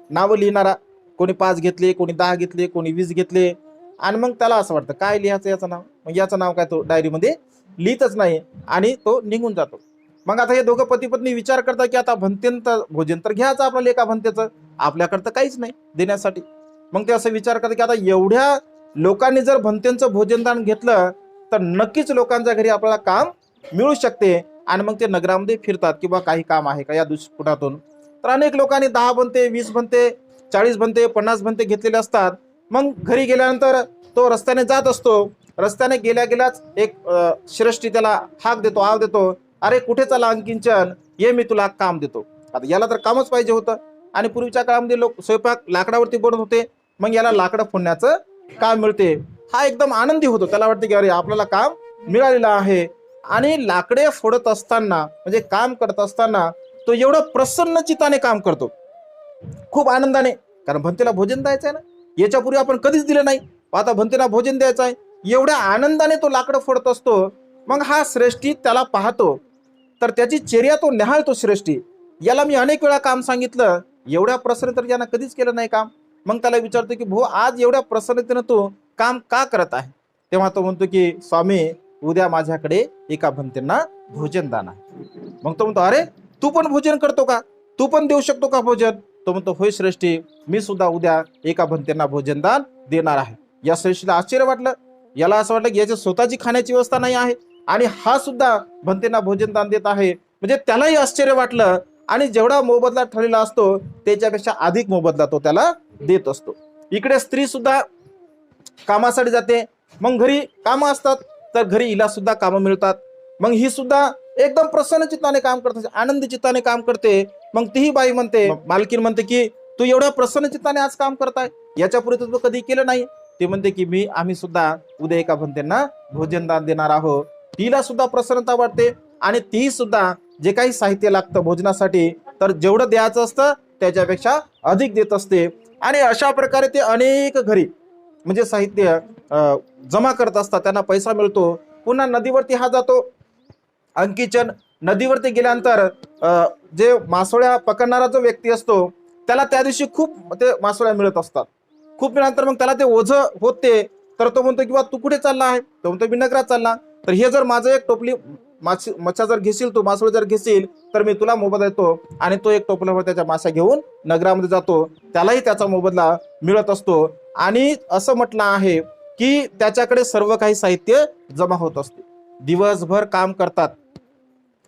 नावं लिहिणारा. कोणी 5 घेतले, कोणी 10 घेतले, कोणी 20 घेतले. आणि मग त्याला असं वाटतं काय लिहायचं याचं नाव, मग याचं नाव काय तो डायरीमध्ये लिहितच नाही आणि तो निघून जातो. मग आता हे दोघं पती पत्नी विचार करतात की आता भंतेंचं भोजन तर घ्यायचं आपल्याला, एका भंतेचं आपल्याकडं तर काहीच नाही देण्यासाठी. मग ते असं विचार करतात की आता एवढ्या लोकांनी जर भंतेंचं भोजनदान घेतलं तर नक्कीच लोकांच्या घरी आपल्याला काम मिळू शकते. आणि मग ते नगरामध्ये फिरतात किंवा काही काम आहे का या दुष्कुटातून. तर अनेक लोकांनी 10 बनते, 20 बनते, 40 बनते, 50 बनते घेतलेले असतात. मग घरी गेल्यानंतर तो रस्त्याने जात असतो, रस्त्याने गेल्या गेल्याच एक श्रेष्ठी त्याला हाक देतो, आव देतो, अरे कुठे चाला अंकिंचन, ये मी तुला काम देतो. आता याला तर कामच पाहिजे होतं आणि पूर्वीच्या काळामध्ये लोक स्वयंपाक लाकडावरती बनवत होते, मग याला लाकडं फोडण्याचं काम मिळते. हा एकदम आनंदी होतो, त्याला वाटते की अरे आपल्याला काम मिळालेलं आहे. आणि लाकडे फोडत असताना म्हणजे काम करत असताना तो एवढं प्रसन्न चित्ताने काम करतो, खूप आनंदाने, कारण भंतेला भोजन द्यायचं आहे ना, याच्यापूर्वी आपण कधीच दिलं नाही, आता भंतेला भोजन द्यायचं आहे, एवढ्या आनंदाने तो लाकडं फोडत असतो. मग हा श्रेष्ठी त्याला पाहतो, तर त्याची चेहरा तो निहाळतो. श्रेष्ठी, याला मी अनेक वेळा काम सांगितलं, एवढ्या प्रसन्न तर यानं कधीच केलं नाही काम. मग त्याला विचारतो की भो आज एवढ्या प्रसन्नतेनं तू काम का करत आहे. तेव्हा तो म्हणतो की स्वामी, उद्या माझ्याकडे एका भंतेंना भोजनदान आहे. मग तो म्हणतो अरे तू पण भोजन करतो का, तू पण देऊ शकतो का भोजन. तो म्हणतो होय श्रेष्ठी, मी सुद्धा उद्या एका भंतेंना भोजनदान देणार आहे. या श्रेष्ठीला आश्चर्य वाटलं, याला असं वाटलं की याची स्वतःची खाण्याची व्यवस्था नाही आहे आणि हा सुद्धा भंतेंना भोजनदान देत आहे, म्हणजे त्यालाही आश्चर्य वाटलं. आणि जेवढा मोबदला ठरलेला असतो त्याच्यापेक्षा अधिक मोबदला तो त्याला देत असतो. इकडे स्त्री सुद्धा कामासाठी जाते, मग घरी कामं असतात, तर घरी हिला सुद्धा कामं मिळतात. मग ही सुद्धा एकदम प्रसन्न चित्ताने काम करते, आनंदी चित्ताने काम करते. मग तीही बाई म्हणते, मालकीन म्हणते की तू एवढ्या प्रसन्न चित्ताने आज काम करताय, याच्यापूर्वी तू कधी केलं नाही. ते म्हणते की आम्ही सुद्धा उद्या एका भंतेंना भोजनदान देणार आहोत. तिला सुद्धा प्रसन्नता वाटते आणि ती सुद्धा जे काही साहित्य लागतं भोजनासाठी, तर जेवढं द्यायचं असतं त्याच्यापेक्षा अधिक देत असते. आणि अशा प्रकारे ते अनेक घरी म्हणजे साहित्य जमा करत असतात, त्यांना पैसा मिळतो. पुन्हा नदीवरती हा जातो अंकिचन. नदीवरती गेल्यानंतर जे मासोळ्या पकडणारा जो व्यक्ती असतो त्याला त्या दिवशी खूप ते मासोळ्या मिळत असतात. खूप वेळानंतर मग त्याला ते ओझं होते, तर तो म्हणतो की तू कुठे चालला आहे. तो म्हणतो मी नगरात चालला. तर हे जर माझं एक टोपली मच्छा जर घेशील, तू मासोळी जर घेशील तर मी तुला मोबदला देतो. आणि तो एक टोपल्यावर त्याच्या मासा घेऊन नगरामध्ये जातो, त्यालाही त्याचा मोबदला मिळत असतो. आणि असं म्हटलं आहे की त्याच्याकडे सर्व काही साहित्य जमा होत असते. दिवसभर काम करतात,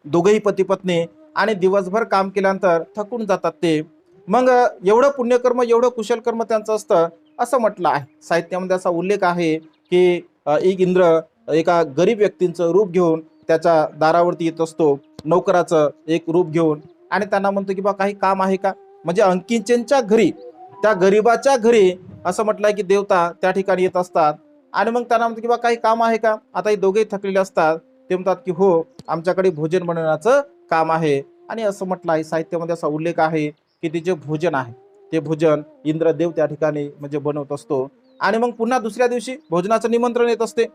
दोघेही पती पत्नी, आणि दिवसभर काम केल्यानंतर थकून जातात ते. मग एवढं पुण्यकर्म, एवढं कुशल कर्म त्यांचं असतं असं म्हटलं आहे. साहित्यामध्ये असा उल्लेख आहे की एक इंद्र एका गरीब व्यक्तींचं रूप घेऊन त्याच्या दारावरती येत असतो, नोकराचं एक रूप घेऊन, आणि त्यांना म्हणतो की बा काही काम आहे का. म्हणजे अंकिंचनच्या घरी, त्या गरीबाच्या घरी असं म्हटलंय की देवता त्या ठिकाणी येत असतात, आणि मग त्यांना म्हणतो की बा काही काम आहे का. आता हे दोघेही थकलेले असतात. ते म्हणतात की हो, आमच्याकडे भोजन बनवण्याचं काम आहे. आणि असं म्हटलं आहे, साहित्यामध्ये असा उल्लेख आहे की ते जे भोजन आहे ते भोजन इंद्रदेव त्या ठिकाणी म्हणजे बनवत असतो. आणि मग पुन्हा दुसऱ्या दिवशी भोजनाचं निमंत्रण येत असते.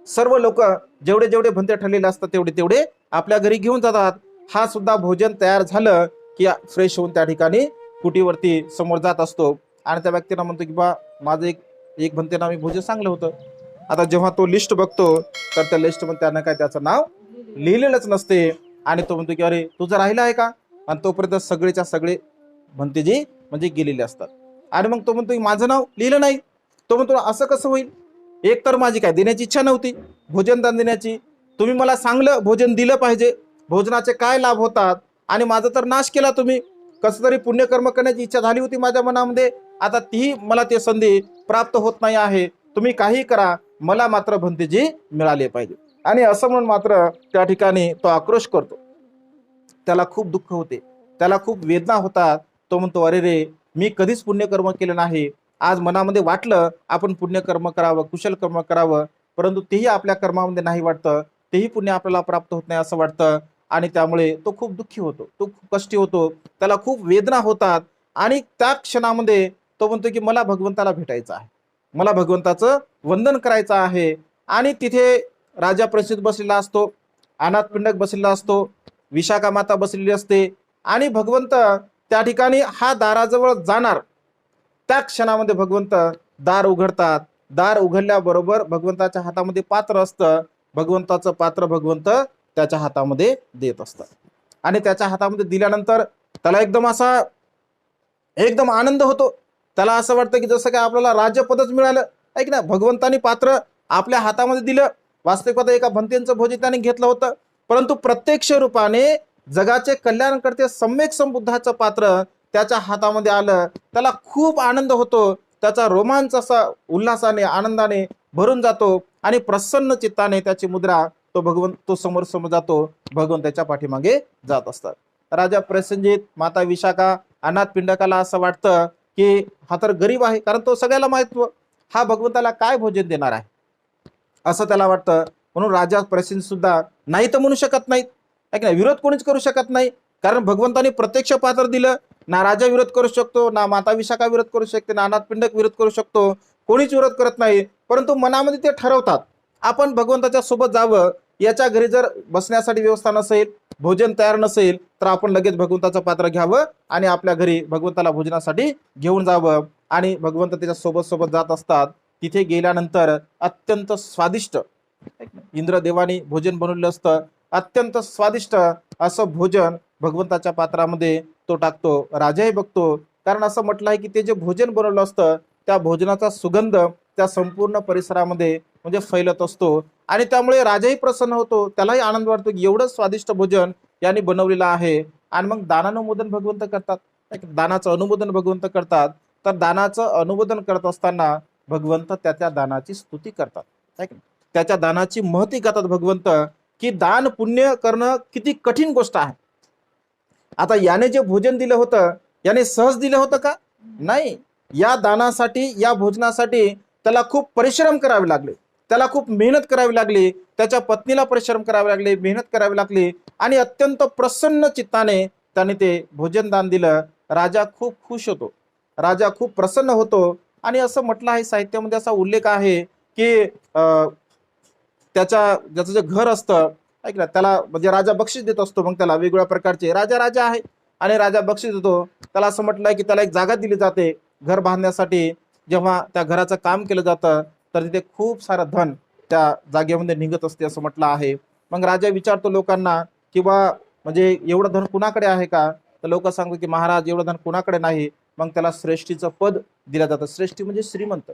सर्व लोक जेवढे जेवढे भंते ठरलेले असतात तेवढे तेवढे आपल्या घरी घेऊन जातात. हा सुद्धा भोजन तयार झालं की फ्रेश होऊन त्या ठिकाणी कुटीवरती समोर जात असतो, आणि त्या व्यक्तीला म्हणतो की बा माझं एक एक भंतेना मी भोजन चांगलं होतं. आता जेव्हा तो लिस्ट बघतो तर त्या लिस्ट मध्ये त्यानं काय त्याचं नाव लिहिलेलंच नसते, आणि तो म्हणतो की अरे तुझं राहिलं आहे का. आणि तोपर्यंत सगळेच्या सगळे भंतेजी म्हणजे गेलेले असतात. आणि मग तो म्हणतो की माझं नाव लिहिलं नाही. तो म्हणतो असं कसं होईल, एक तर माझी काय देण्याची इच्छा नव्हती, भोजन दान देण्याची. तुम्ही मला सांगलं भोजन दिलं पाहिजे, भोजनाचे काय लाभ होतात, आणि माझा तर नाश केला तुम्ही. कसं तरी पुण्यकर्म करण्याची इच्छा झाली होती माझ्या मनामध्ये, आता तीही मला ते संधी प्राप्त होत नाही आहे. तुम्ही काही करा, मला मात्र भंतेजी मिळाले पाहिजे. आणि असं म्हणून मात्र त्या ठिकाणी तो आक्रोश करतो. त्याला खूप दुःख होते, त्याला खूप वेदना होतात. तो म्हणतो अरे रे, मी कधीच पुण्यकर्म केलं नाही. आज मनामध्ये वाटलं आपण पुण्यकर्म करावं, कुशल कर्म करावं, परंतु तेही आपल्या कर्मामध्ये नाही वाटतं, तेही पुण्य आपल्याला प्राप्त होत नाही असं वाटतं. आणि त्यामुळे तो खूप दुःखी होतो, तो खूप कष्टी होतो, त्याला खूप वेदना होतात. आणि त्या क्षणामध्ये तो म्हणतो की मला भगवंताला भेटायचं आहे, मला भगवंताचं वंदन करायचं आहे. आणि तिथे राजा प्रसिद्ध बसलेला असतो, अनाथ पिंडक बसलेला असतो, विशाखा माता बसलेली असते, आणि भगवंत त्या ठिकाणी हा दाराजवळ जाणार, त्या क्षणामध्ये भगवंत दार उघडतात. दार उघडल्याबरोबर भगवंताच्या हातामध्ये पात्र असतं, भगवंताचं पात्र भगवंत त्याच्या हातामध्ये देत असतात. आणि त्याच्या हातामध्ये दिल्यानंतर त्याला एकदम आनंद होतो. त्याला असं वाटतं की जसं काय आपल्याला राज्यपदच मिळालं. ऐक ना, भगवंतानी पात्र आपल्या हातामध्ये दिलं. वास्तविकता एका भंतेचं भोजन त्याने घेतलं होतं, परंतु प्रत्यक्ष रूपाने जगाचे कल्याण करते सम्यक संबुद्धाचं पात्र त्याच्या हातामध्ये आलं. त्याला खूप आनंद होतो, त्याचा रोमांच असा उल्हासाने आनंदाने भरून जातो, आणि प्रसन्न चित्ताने त्याची मुद्रा तो समोर समोर जातो, भगवंताच्या पाठीमागे जात असतात. राजा प्रसंजित, माता विशाखा, अनाथ पिंडकाला असं वाटतं की हा तर गरीब आहे, कारण तो सगळ्याला माहित हा भगवंताला काय भोजन देणार आहे असं त्याला वाटतं. म्हणून राजा प्रसन्न सुद्धा नाही तर म्हणू शकत नाहीत, ऐक ना, विरोध कोणीच करू शकत नाही, कारण भगवंतानी प्रत्यक्ष पात्र दिलं. ना राजा विरोध करू शकतो, ना माता विशाखा विरोध करू शकते, ना अनाथ पिंडक विरोध करू शकतो, कोणीच विरोध करत नाही. परंतु मनामध्ये ते ठरवतात आपण भगवंताच्या सोबत जावं. याच्या घरी जर बसण्यासाठी व्यवस्था नसेल, भोजन तयार नसेल, तर आपण लगेच भगवंताचं पात्र घ्यावं आणि आपल्या घरी भगवंताला भोजनासाठी घेऊन जावं. आणि भगवंत त्याच्या सोबत सोबत जात असतात. तिथे गेल्यानंतर अत्यंत स्वादिष्ट इंद्रदेवानी भोजन बनवलेलं असतं, अत्यंत स्वादिष्ट असं भोजन भगवंताच्या पात्रामध्ये तो टाकतो. राजाही बघतो, कारण असं म्हटलं आहे की ते जे भोजन बनवलं असतं त्या भोजनाचा सुगंध त्या संपूर्ण परिसरामध्ये म्हणजे फैलत असतो, आणि त्यामुळे राजाही प्रसन्न होतो, त्यालाही आनंद वाटतो की एवढं स्वादिष्ट भोजन यांनी बनवलेलं आहे. आणि मग दानानुमोदन भगवंत करतात, दानाचं अनुमोदन भगवंत करतात. तर दानाचं अनुमोदन करत असताना भगवंत त्याच्या दानाची स्तुती करतात, त्याच्या दानाची महती करतात भगवंत, की दान पुण्य करणं किती कठीण गोष्ट आहे. आता याने जे भोजन दिलं होतं याने सहज दिलं होतं का, नाही. या दानासाठी, या भोजनासाठी त्याला खूप परिश्रम करावे लागले, त्याला खूप मेहनत करावी लागली, त्याच्या पत्नीला परिश्रम करावे लागले, मेहनत करावी लागली, आणि अत्यंत प्रसन्न चित्ताने त्याने ते भोजन दान दिलं. राजा खूप खुश होतो, राजा खूप प्रसन्न होतो. आणि असं म्हटलं आहे, साहित्यामध्ये असा उल्लेख आहे की ज्याचं जे घर असतं, ऐक ना, त्याला म्हणजे राजा बक्षीस देत असतो. मग त्याला वेगवेगळ्या प्रकारचे, राजा राजा आहे आणि राजा बक्षीस देतो. त्याला असं म्हटलंय की त्याला एक जागा दिली जाते घर बांधण्यासाठी. जेव्हा त्या घराचं काम केलं जातं तर तिथे खूप सारं धन त्या जागेमध्ये निघत असते असं म्हटलं आहे. मग राजा विचारतो लोकांना की बा म्हणजे एवढं धन कुणाकडे आहे का, तर लोक सांगतात की महाराज एवढं धन कुणाकडे नाही. मग त्याला श्रेष्ठीचं पद दिलं जातं. श्रेष्ठी म्हणजे श्रीमंत.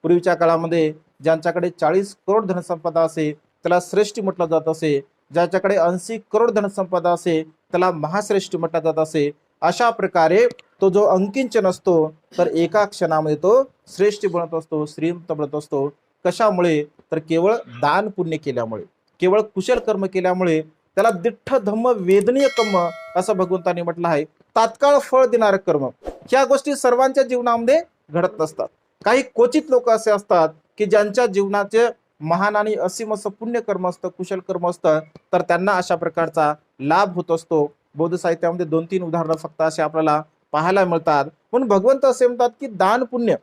पूर्वीच्या काळामध्ये ज्यांच्याकडे 40 करोड धनसंपदा असे त्याला श्रेष्ठी म्हटलं जात असे. ज्याच्याकडे 80 करोड धनसंपदा असे त्याला महाश्रेष्ठी म्हटलं जात असे. अशा प्रकारे तो जो अंकिंचन असतो तर एका क्षणामध्ये तो श्रेष्ठ बनत असतो, श्रीमंत बनत असतो. कशामुळे? तर केवळ दान पुण्य केल्यामुळे, केवळ कुशल कर्म केल्यामुळे. त्याला दिठ्ठ धम्म वेदनीय कर्म असं भगवंतांनी म्हटलं आहे. तात्काळ फळ देणारं कर्म. ह्या गोष्टी सर्वांच्या जीवनामध्ये घडत नसतात. काही क्वचित लोक असे असतात की ज्यांच्या जीवनाचे महान आणि असीम असं पुण्य कर्म असतं, कुशल कर्म असतं, तर त्यांना अशा प्रकारचा लाभ होत असतो. बौद्ध साहित्यामध्ये 2-3 उदाहरणं फक्त असे आपल्याला पाहायला मिळतात. म्हणून भगवंत असे म्हणतात की दान पुण्य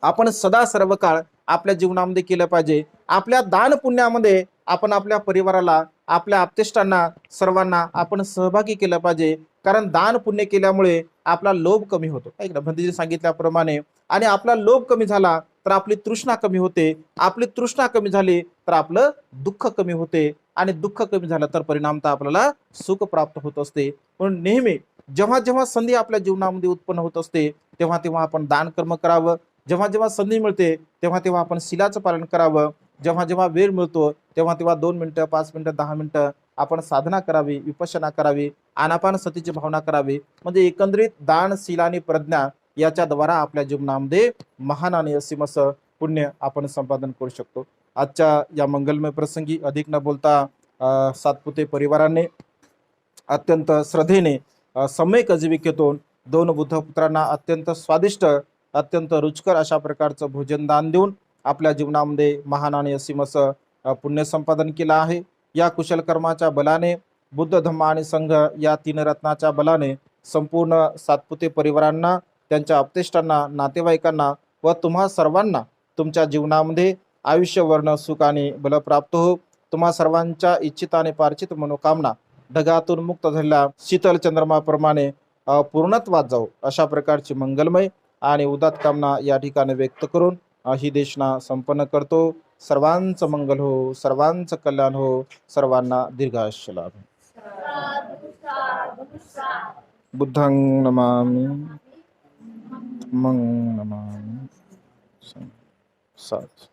आपण सदा सर्व काळ आपल्या जीवनामध्ये केलं पाहिजे. आपल्या दान पुण्यामध्ये आपण आपल्या परिवाराला, आपल्या आप्तेष्टांना, सर्वांना आपण सहभागी केलं पाहिजे. कारण दान पुण्य केल्यामुळे आपला लोभ कमी होतो, ऐक ना, भंतेजी सांगितल्याप्रमाणे. आणि आपला लोभ कमी झाला तर आपली तृष्णा कमी होते. आपली तृष्णा कमी झाली तर आपलं दुःख कमी होते. आणि दुःख कमी झालं तर परिणामतः आपल्याला सुख प्राप्त होत असते. म्हणून नेहमी जेव्हा जेव्हा संधी आपल्या जीवनामध्ये उत्पन्न होत असते तेव्हा तेव्हा आपण दान कर्म करावं. जेव्हा जेव्हा संधी मिळते तेव्हा तेव्हा आपण शिलाचं पालन करावं. जेव्हा जेव्हा वेळ मिळतो तेव्हा तेव्हा 2 मिनिटं, 5 मिनिटं, 10 मिनिटं आपण साधना करावी, विपश्यना करावी, आनापानसतीची भावना करावी. म्हणजे एकंदरीत दान, शील आणि प्रज्ञा याच्याद्वारा आपल्या जीवनामध्ये महान आणि असीम असं पुण्य आपण संपादन करू शकतो. आजच्या या मंगलमय प्रसंगी अधिक न बोलता सातपुते परिवाराने अत्यंत श्रद्धेने सम्यक आजीविकेतून 2 बुद्धपुत्रांना अत्यंत स्वादिष्ट, अत्यंत रुचकर अशा प्रकारचं भोजन दान देऊन आपल्या जीवनामध्ये महान आणि असीम असं पुण्य संपादन केलं आहे. या कुशल कर्माच्या बलाने, बुद्ध धम्म आणि संघ या 3 रत्नाच्या बलाने संपूर्ण सातपुते परिवारांना, त्यांच्या आप्तेष्टांना, नातेवाईकांना व तुम्हा सर्वांना तुमच्या जीवनामध्ये आयुष्य, वर्ण, सुख आणि बल प्राप्त हो. तुम्हा सर्वांच्या इच्छित आणि पार्चित मनोकामना ढगातून मुक्त झालेल्या शीतल चंद्रमाप्रमाणे पूर्णत्वात जाऊ अशा प्रकारची मंगलमय आणि उदात्त कामना या ठिकाणी व्यक्त करून ही देशना संपन्न करतो. सर्वांचं मंगल हो, सर्वांचं कल्याण हो, सर्वांना दीर्घायुष्य लाभो. बुद्धं नमामि, धम्मं नमामि, साधु.